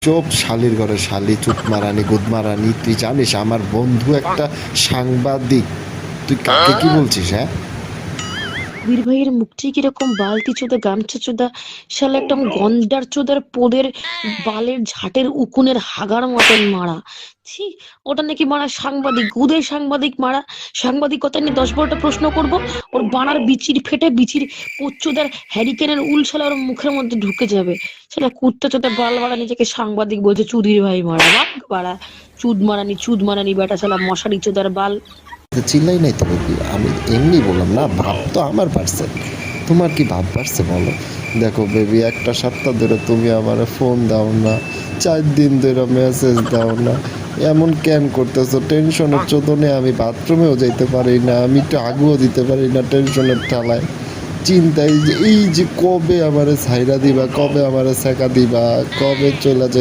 চোপ শালির ঘরে শালি, চুপ মারানি, গুদ মারানি। তুই জানিস আমার বন্ধু একটা সাংবাদিক? তুই কাকে কি বলছিস, হ্যাঁ? কবির ভাইয়ের মুখটি কিরকম বালতি চোদা গামছা চোদা, শালা একদম গন্ডার চোদার পোদের বালের ঝাটের উকুনের হাগার মতন মারা। ছি, ওটা নাকি মারা সাংবাদিক, গুদের সাংবাদিক মারা। সাংবাদিকতা নিয়ে 10-12টা প্রশ্ন করব, ওর বানার বিচির ফেটে বিচির পোচ্চোদার হ্যারিকেনের উল শালা ওর মুখের মধ্যে ঢুকে যাবে। শালা কুত্তা চোদা বাল মারা নিজেকে সাংবাদিক বলছে, চুদির ভাই মারা বাঘ মারা। চুদ মারানি বেটা শালা মশারি চোদার বাল। চিল্লাই নাই তো বেবি, আমি এমনি বললাম না, ভাব তো আমার পারছে। তোমার কি ভাব পারছে বলো? দেখো বেবি, একটা সপ্তাহ ধরে তুমি আমার ফোন দাও না, 4 দিন ধরে মেসেজ দাও না, এমন কেন করতেছো? টেনশনের চোদনে আমি বাথরুমেও যেতে পারি না, আমি একটু আগুও দিতে পারি না টেনশনের ঠালায়। চিন্তায় যে এই যে কবে আমারে ছাইরা দিবা, কবে আমারে ছেঁকা দিবা, কবে চলে যাবে।